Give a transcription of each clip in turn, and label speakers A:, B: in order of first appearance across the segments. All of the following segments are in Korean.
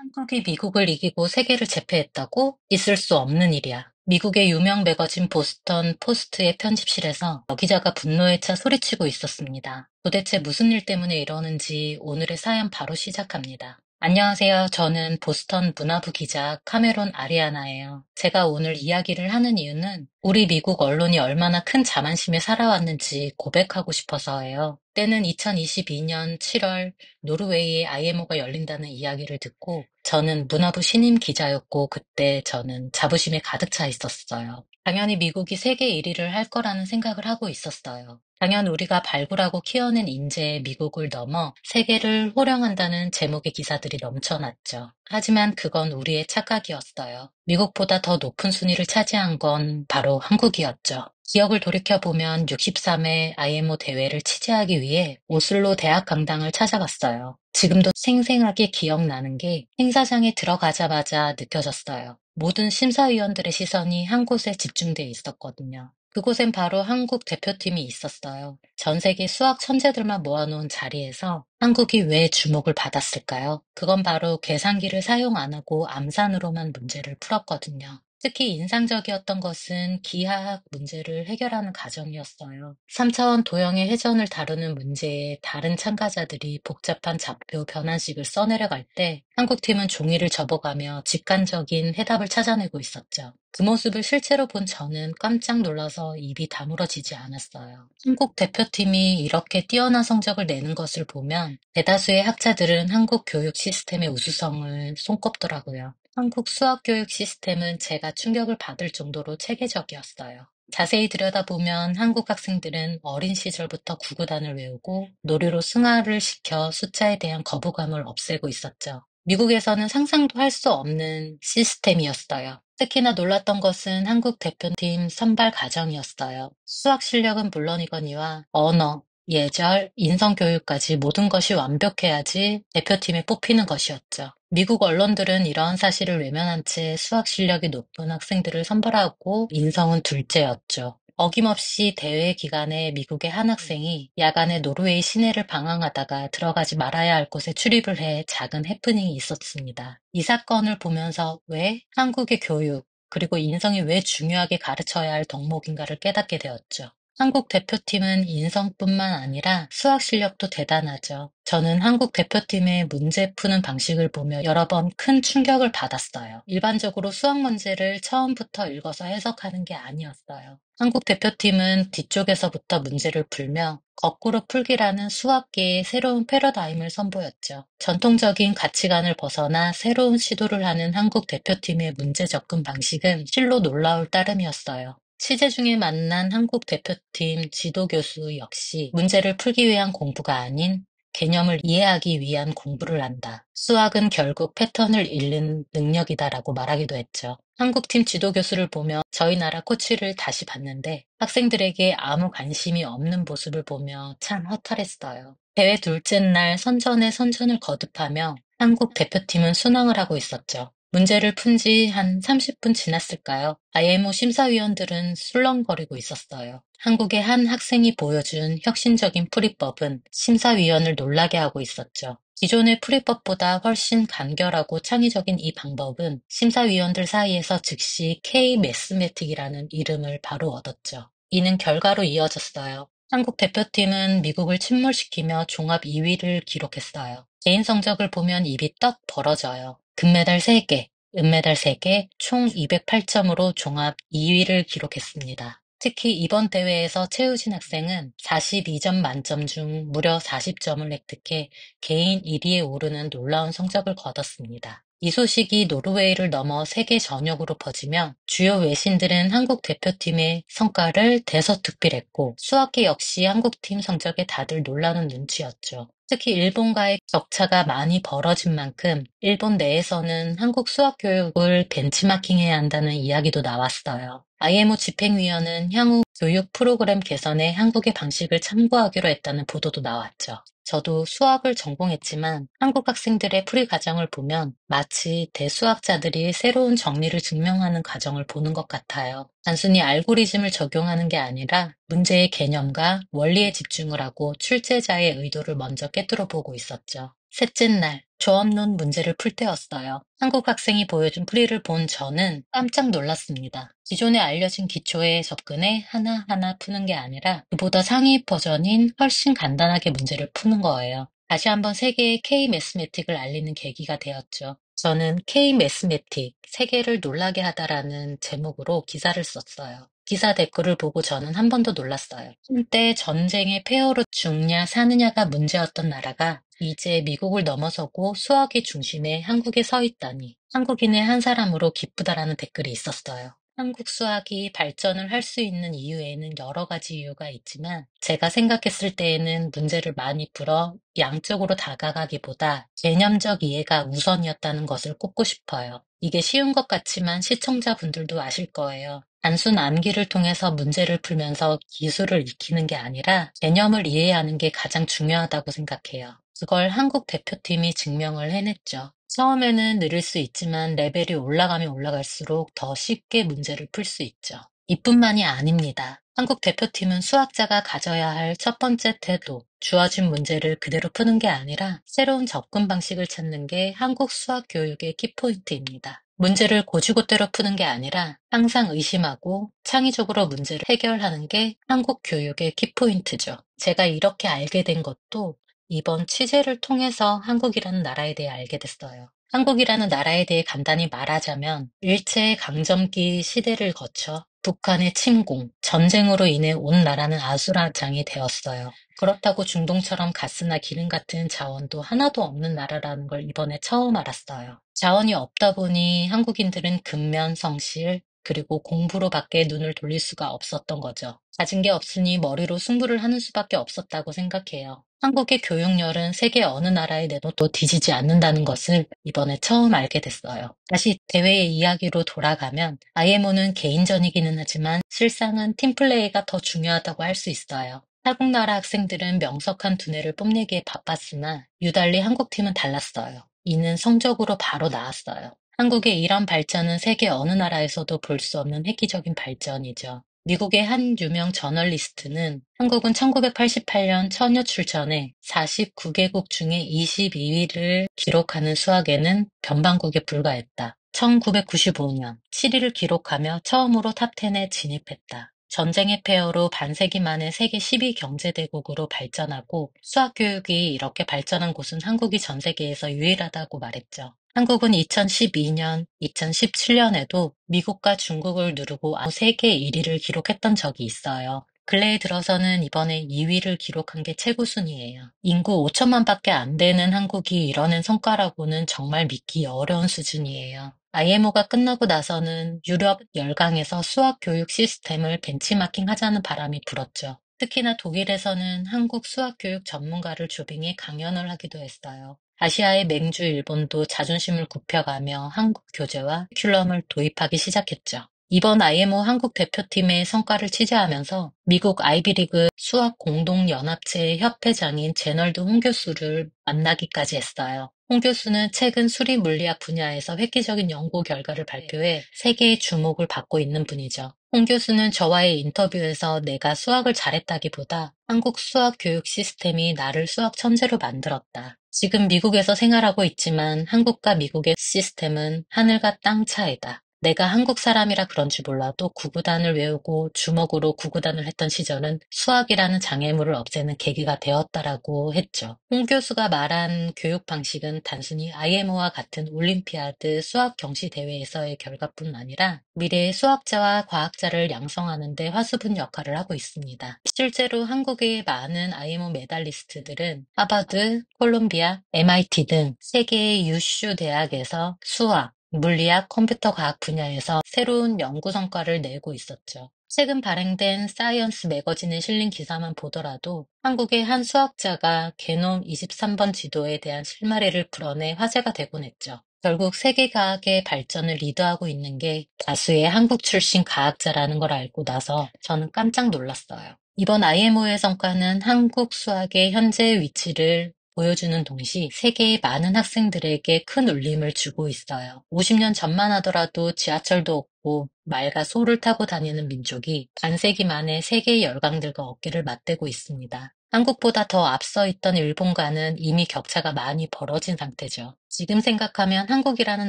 A: 한국이 미국을 이기고 세계를 제패했다고? 있을 수 없는 일이야. 미국의 유명 매거진 보스턴 포스트의 편집실에서 기자가 분노에 차 소리치고 있었습니다. 도대체 무슨 일 때문에 이러는지 오늘의 사연 바로 시작합니다. 안녕하세요. 저는 보스턴 문화부 기자 카메론 아리아나예요. 제가 오늘 이야기를 하는 이유는 우리 미국 언론이 얼마나 큰 자만심에 살아왔는지 고백하고 싶어서예요. 때는 2022년 7월 노르웨이의 IMO가 열린다는 이야기를 듣고 저는 문화부 신임 기자였고 그때 저는 자부심에 가득 차 있었어요. 당연히 미국이 세계 1위를 할 거라는 생각을 하고 있었어요. 당연 우리가 발굴하고 키워낸 인재의 미국을 넘어 세계를 호령한다는 제목의 기사들이 넘쳐났죠. 하지만 그건 우리의 착각이었어요. 미국보다 더 높은 순위를 차지한 건 바로 한국이었죠. 기억을 돌이켜보면 63회 IMO 대회를 취재하기 위해 오슬로 대학 강당을 찾아갔어요. 지금도 생생하게 기억나는 게 행사장에 들어가자마자 느껴졌어요. 모든 심사위원들의 시선이 한 곳에 집중돼 있었거든요. 그곳엔 바로 한국 대표팀이 있었어요. 전 세계 수학 천재들만 모아놓은 자리에서 한국이 왜 주목을 받았을까요? 그건 바로 계산기를 사용 안 하고 암산으로만 문제를 풀었거든요. 특히 인상적이었던 것은 기하학 문제를 해결하는 과정이었어요. 3차원 도형의 회전을 다루는 문제에 다른 참가자들이 복잡한 좌표 변환식을 써내려갈 때 한국팀은 종이를 접어가며 직관적인 해답을 찾아내고 있었죠. 그 모습을 실제로 본 저는 깜짝 놀라서 입이 다물어지지 않았어요. 한국 대표팀이 이렇게 뛰어난 성적을 내는 것을 보면 대다수의 학자들은 한국 교육 시스템의 우수성을 손꼽더라고요. 한국 수학교육 시스템은 제가 충격을 받을 정도로 체계적이었어요. 자세히 들여다보면 한국 학생들은 어린 시절부터 구구단을 외우고 놀이로 승화를 시켜 숫자에 대한 거부감을 없애고 있었죠. 미국에서는 상상도 할 수 없는 시스템이었어요. 특히나 놀랐던 것은 한국 대표팀 선발 과정이었어요. 수학 실력은 물론이거니와 언어, 예절, 인성교육까지 모든 것이 완벽해야지 대표팀에 뽑히는 것이었죠. 미국 언론들은 이러한 사실을 외면한 채 수학 실력이 높은 학생들을 선발하고 인성은 둘째였죠. 어김없이 대회 기간에 미국의 한 학생이 야간에 노르웨이 시내를 방황하다가 들어가지 말아야 할 곳에 출입을 해 작은 해프닝이 있었습니다. 이 사건을 보면서 왜 한국의 교육, 그리고 인성이 왜 중요하게 가르쳐야 할 덕목인가를 깨닫게 되었죠. 한국 대표팀은 인성뿐만 아니라 수학 실력도 대단하죠. 저는 한국 대표팀의 문제 푸는 방식을 보며 여러 번 큰 충격을 받았어요. 일반적으로 수학 문제를 처음부터 읽어서 해석하는 게 아니었어요. 한국 대표팀은 뒤쪽에서부터 문제를 풀며 거꾸로 풀기라는 수학계의 새로운 패러다임을 선보였죠. 전통적인 가치관을 벗어나 새로운 시도를 하는 한국 대표팀의 문제 접근 방식은 실로 놀라울 따름이었어요. 취재 중에 만난 한국 대표팀 지도교수 역시 문제를 풀기 위한 공부가 아닌 개념을 이해하기 위한 공부를 한다. 수학은 결국 패턴을 읽는 능력이다라고 말하기도 했죠. 한국팀 지도교수를 보며 저희 나라 코치를 다시 봤는데 학생들에게 아무 관심이 없는 모습을 보며 참 허탈했어요. 대회 둘째 날 선전에 선전을 거듭하며 한국 대표팀은 순항을 하고 있었죠. 문제를 푼 지 한 30분 지났을까요? IMO 심사위원들은 술렁거리고 있었어요. 한국의 한 학생이 보여준 혁신적인 풀이법은 심사위원을 놀라게 하고 있었죠. 기존의 풀이법보다 훨씬 간결하고 창의적인 이 방법은 심사위원들 사이에서 즉시 K-매스매틱이라는 이름을 바로 얻었죠. 이는 결과로 이어졌어요. 한국 대표팀은 미국을 침몰시키며 종합 2위를 기록했어요. 개인 성적을 보면 입이 떡 벌어져요. 금메달 3개, 은메달 3개, 총 208점으로 종합 2위를 기록했습니다. 특히 이번 대회에서 최우진 학생은 42점 만점 중 무려 40점을 획득해 개인 1위에 오르는 놀라운 성적을 거뒀습니다. 이 소식이 노르웨이를 넘어 세계 전역으로 퍼지며 주요 외신들은 한국 대표팀의 성과를 대서특필했고 수학계 역시 한국팀 성적에 다들 놀라는 눈치였죠. 특히 일본과의 격차가 많이 벌어진 만큼 일본 내에서는 한국 수학 교육을 벤치마킹해야 한다는 이야기도 나왔어요. IMO 집행위원은 향후 교육 프로그램 개선에 한국의 방식을 참고하기로 했다는 보도도 나왔죠. 저도 수학을 전공했지만 한국 학생들의 풀이 과정을 보면 마치 대수학자들이 새로운 정리를 증명하는 과정을 보는 것 같아요. 단순히 알고리즘을 적용하는 게 아니라 문제의 개념과 원리에 집중을 하고 출제자의 의도를 먼저 꿰뚫어 보고 있었죠. 셋째 날, 조합론 문제를 풀 때였어요. 한국 학생이 보여준 풀이를 본 저는 깜짝 놀랐습니다. 기존에 알려진 기초에 접근해 하나하나 푸는 게 아니라 그보다 상위 버전인 훨씬 간단하게 문제를 푸는 거예요. 다시 한번 세계의 K-매스매틱을 알리는 계기가 되었죠. 저는 K-매스매틱, 세계를 놀라게 하다라는 제목으로 기사를 썼어요. 기사 댓글을 보고 저는 한 번 더 놀랐어요. 한때 전쟁의 폐허로 죽냐 사느냐가 문제였던 나라가 이제 미국을 넘어서고 수학의 중심에 한국에 서 있다니 한국인의 한 사람으로 기쁘다라는 댓글이 있었어요. 한국 수학이 발전을 할 수 있는 이유에는 여러 가지 이유가 있지만 제가 생각했을 때에는 문제를 많이 풀어 양적으로 다가가기보다 개념적 이해가 우선이었다는 것을 꼽고 싶어요. 이게 쉬운 것 같지만 시청자분들도 아실 거예요. 단순 암기를 통해서 문제를 풀면서 기술을 익히는 게 아니라 개념을 이해하는 게 가장 중요하다고 생각해요. 그걸 한국 대표팀이 증명을 해냈죠. 처음에는 느릴 수 있지만 레벨이 올라가면 올라갈수록 더 쉽게 문제를 풀 수 있죠. 이뿐만이 아닙니다. 한국 대표팀은 수학자가 가져야 할 첫 번째 태도, 주어진 문제를 그대로 푸는 게 아니라 새로운 접근 방식을 찾는 게 한국 수학 교육의 키포인트입니다. 문제를 고지고대로 푸는 게 아니라 항상 의심하고 창의적으로 문제를 해결하는 게 한국 교육의 키포인트죠. 제가 이렇게 알게 된 것도 이번 취재를 통해서 한국이라는 나라에 대해 알게 됐어요. 한국이라는 나라에 대해 간단히 말하자면 일제 강점기 시대를 거쳐 북한의 침공, 전쟁으로 인해 온 나라는 아수라장이 되었어요. 그렇다고 중동처럼 가스나 기름 같은 자원도 하나도 없는 나라라는 걸 이번에 처음 알았어요. 자원이 없다 보니 한국인들은 근면성실, 그리고 공부로밖에 눈을 돌릴 수가 없었던 거죠. 가진 게 없으니 머리로 승부를 하는 수밖에 없었다고 생각해요. 한국의 교육열은 세계 어느 나라에 내놓도 뒤지지 않는다는 것을 이번에 처음 알게 됐어요. 다시 대회의 이야기로 돌아가면 IMO는 개인전이기는 하지만 실상은 팀플레이가 더 중요하다고 할 수 있어요. 타국 나라 학생들은 명석한 두뇌를 뽐내기에 바빴으나 유달리 한국팀은 달랐어요. 이는 성적으로 바로 나왔어요. 한국의 이런 발전은 세계 어느 나라에서도 볼 수 없는 획기적인 발전이죠. 미국의 한 유명 저널리스트는 한국은 1988년 처녀 출전에 49개국 중에 22위를 기록하는 수학에는 변방국에 불과했다. 1995년 7위를 기록하며 처음으로 탑10에 진입했다. 전쟁의 폐허로 반세기 만에 세계 10위 경제대국으로 발전하고 수학 교육이 이렇게 발전한 곳은 한국이 전 세계에서 유일하다고 말했죠. 한국은 2012년, 2017년에도 미국과 중국을 누르고 세계 1위를 기록했던 적이 있어요. 근래에 들어서는 이번에 2위를 기록한 게 최고 순위예요. 인구 5천만밖에 안 되는 한국이 이뤄낸 성과라고는 정말 믿기 어려운 수준이에요. IMO가 끝나고 나서는 유럽 열강에서 수학 교육 시스템을 벤치마킹 하자는 바람이 불었죠. 특히나 독일에서는 한국 수학 교육 전문가를 조빙해 강연을 하기도 했어요. 아시아의 맹주 일본도 자존심을 굽혀가며 한국 교재와 커리큘럼을 도입하기 시작했죠. 이번 IMO 한국 대표팀의 성과를 취재하면서 미국 아이비리그 수학 공동연합체의 협회장인 제널드 홍 교수를 만나기까지 했어요. 홍 교수는 최근 수리 물리학 분야에서 획기적인 연구 결과를 발표해 세계의 주목을 받고 있는 분이죠. 홍 교수는 저와의 인터뷰에서 내가 수학을 잘했다기보다 한국 수학 교육 시스템이 나를 수학 천재로 만들었다. 지금 미국에서 생활하고 있지만 한국과 미국의 시스템은 하늘과 땅 차이다. 내가 한국 사람이라 그런지 몰라도 구구단을 외우고 주먹으로 구구단을 했던 시절은 수학이라는 장애물을 없애는 계기가 되었다라고 했죠. 홍 교수가 말한 교육 방식은 단순히 IMO와 같은 올림피아드 수학 경시 대회에서의 결과뿐 아니라 미래의 수학자와 과학자를 양성하는 데 화수분 역할을 하고 있습니다. 실제로 한국의 많은 IMO 메달리스트들은 하버드, 콜롬비아, MIT 등 세계의 유슈 대학에서 수학, 물리학, 컴퓨터 과학 분야에서 새로운 연구 성과를 내고 있었죠. 최근 발행된 사이언스 매거진에 실린 기사만 보더라도 한국의 한 수학자가 게놈 23번 지도에 대한 실마리를 풀어내 화제가 되곤 했죠. 결국 세계과학의 발전을 리드하고 있는 게 다수의 한국 출신 과학자라는 걸 알고 나서 저는 깜짝 놀랐어요. 이번 IMO의 성과는 한국 수학의 현재 위치를 보여주는 동시 세계의 많은 학생들에게 큰 울림을 주고 있어요. 50년 전만 하더라도 지하철도 없고 말과 소를 타고 다니는 민족이 반세기 만에 세계의 열강들과 어깨를 맞대고 있습니다. 한국보다 더 앞서 있던 일본과는 이미 격차가 많이 벌어진 상태죠. 지금 생각하면 한국이라는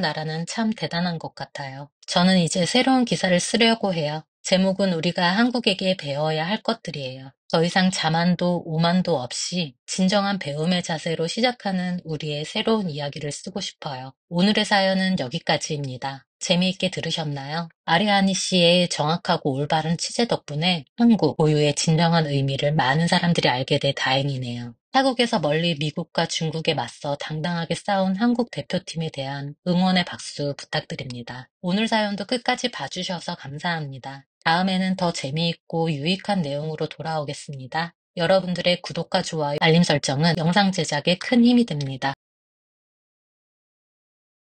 A: 나라는 참 대단한 것 같아요. 저는 이제 새로운 기사를 쓰려고 해요. 제목은 우리가 한국에게 배워야 할 것들이에요. 더 이상 자만도 오만도 없이 진정한 배움의 자세로 시작하는 우리의 새로운 이야기를 쓰고 싶어요. 오늘의 사연은 여기까지입니다. 재미있게 들으셨나요? 아리아니 씨의 정확하고 올바른 취재 덕분에 한국 고유의 진정한 의미를 많은 사람들이 알게 돼 다행이네요. 타국에서 멀리 미국과 중국에 맞서 당당하게 싸운 한국 대표팀에 대한 응원의 박수 부탁드립니다. 오늘 사연도 끝까지 봐주셔서 감사합니다. 다음에는 더 재미있고 유익한 내용으로 돌아오겠습니다. 여러분들의 구독과 좋아요, 알림 설정은 영상 제작에 큰 힘이 됩니다.